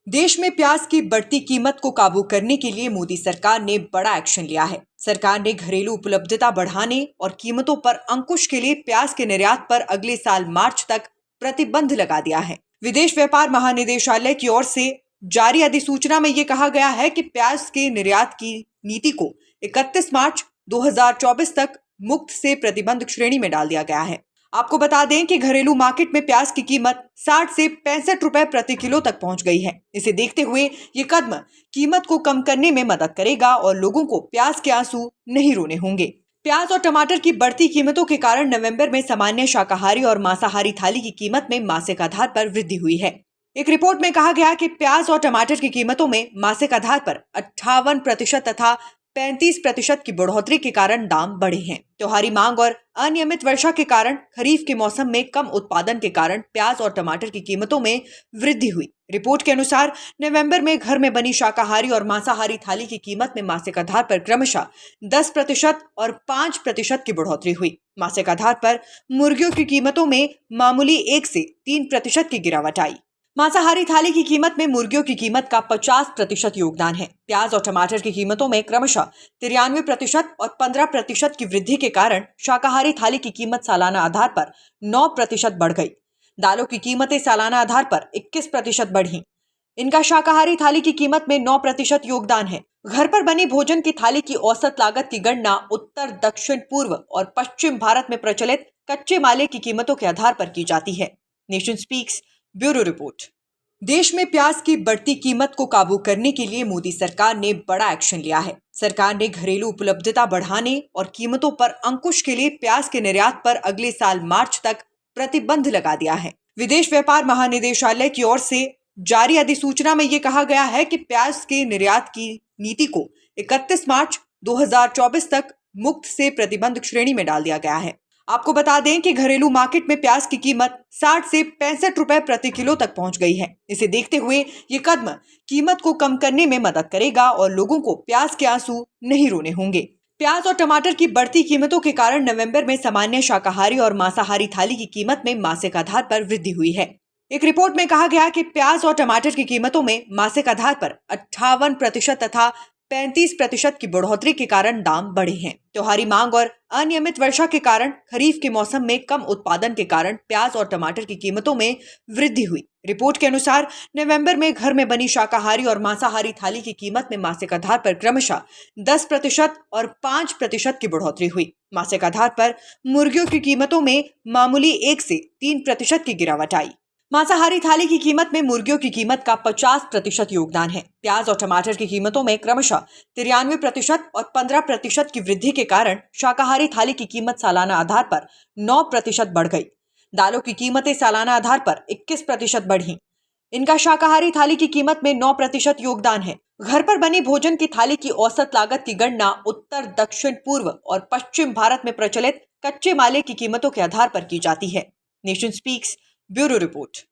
देश में प्याज की बढ़ती कीमत को काबू करने के लिए मोदी सरकार ने बड़ा एक्शन लिया है। सरकार ने घरेलू उपलब्धता बढ़ाने और कीमतों पर अंकुश के लिए प्याज के निर्यात पर अगले साल मार्च तक प्रतिबंध लगा दिया है। विदेश व्यापार महानिदेशालय की ओर से जारी अधिसूचना में ये कहा गया है कि प्याज के निर्यात की नीति को 31 मार्च 2024 तक मुक्त से प्रतिबंध श्रेणी में डाल दिया गया है। आपको बता दें कि घरेलू मार्केट में प्याज की कीमत 60 से 65 रुपए प्रति किलो तक पहुंच गई है। इसे देखते हुए ये कदम कीमत को कम करने में मदद करेगा और लोगों को प्याज के आंसू नहीं रोने होंगे। प्याज और टमाटर की बढ़ती कीमतों के कारण नवंबर में सामान्य शाकाहारी और मांसाहारी थाली की कीमत में मासिक आधार पर वृद्धि हुई है। एक रिपोर्ट में कहा गया कि प्याज और टमाटर की कीमतों में मासिक आधार पर 58% तथा 35% की बढ़ोतरी के कारण दाम बढ़े हैं। त्योहारी मांग और अनियमित वर्षा के कारण खरीफ के मौसम में कम उत्पादन के कारण प्याज और टमाटर की कीमतों में वृद्धि हुई। रिपोर्ट के अनुसार नवंबर में घर में बनी शाकाहारी और मांसाहारी थाली की कीमत में मासिक आधार पर क्रमशः 10% और 5% की बढ़ोतरी हुई। मासिक आधार पर मुर्गियों की कीमतों में मामूली 1 से 3% की गिरावट आई। मांसाहारी थाली की कीमत में मुर्गियों की कीमत का 50% योगदान है। प्याज और टमाटर की कीमतों में क्रमशः 93% और 15% की वृद्धि के कारण शाकाहारी थाली की कीमत सालाना आधार पर 9% बढ़ गई। दालों की कीमतें सालाना आधार पर 21% बढ़ी। इनका शाकाहारी थाली की कीमत में 9% योगदान है। घर पर बनी भोजन की थाली की औसत लागत की गणना उत्तर, दक्षिण, पूर्व और पश्चिम भारत में प्रचलित कच्चे माले की कीमतों के आधार पर की जाती है। Nation speaks bureau report. देश में प्याज की बढ़ती कीमत को काबू करने के लिए मोदी सरकार ने बड़ा एक्शन लिया है। सरकार ने घरेलू उपलब्धता बढ़ाने और कीमतों पर अंकुश के लिए प्याज के निर्यात पर अगले साल मार्च तक प्रतिबंध लगा दिया है। विदेश व्यापार महानिदेशालय की ओर से जारी अधिसूचना में ये कहा गया है कि प्याज के निर्यात की नीति को 31 मार्च 2024 तक मुक्त से प्रतिबंध श्रेणी में डाल दिया गया है। आपको बता दें कि घरेलू मार्केट में प्याज की कीमत 60 से 65 रुपए प्रति किलो तक पहुंच गई है। इसे देखते हुए ये कदम कीमत को कम करने में मदद करेगा और लोगों को प्याज के आंसू नहीं रोने होंगे। प्याज और टमाटर की बढ़ती कीमतों के कारण नवंबर में सामान्य शाकाहारी और मांसाहारी थाली की कीमत में मासिक आधार पर वृद्धि हुई है। एक रिपोर्ट में कहा गया कि प्याज और टमाटर की कीमतों में मासिक आधार पर 58% तथा 35% की बढ़ोतरी के कारण दाम बढ़े हैं। त्योहारी मांग और अनियमित वर्षा के कारण खरीफ के मौसम में कम उत्पादन के कारण प्याज और टमाटर की कीमतों में वृद्धि हुई। रिपोर्ट के अनुसार नवंबर में घर में बनी शाकाहारी और मांसाहारी थाली की कीमत में मासिक आधार पर क्रमशः 10% और 5% की बढ़ोतरी हुई। मासिक आधार पर मुर्गियों की कीमतों में मामूली 1 से 3% की गिरावट आई। मांसाहारी थाली की कीमत में मुर्गियों की कीमत का 50% योगदान है। प्याज और टमाटर की कीमतों में क्रमशः 93% और 15% की वृद्धि के कारण शाकाहारी थाली की कीमत सालाना आधार पर 9% बढ़ गई। दालों की कीमतें सालाना आधार पर 21% बढ़ी। इनका शाकाहारी थाली की कीमत में 9% योगदान है। घर पर बनी भोजन की थाली की औसत लागत की गणना उत्तर, दक्षिण, पूर्व और पश्चिम भारत में प्रचलित कच्चे माले की कीमतों के आधार पर की जाती है। Nation speaks bureau report.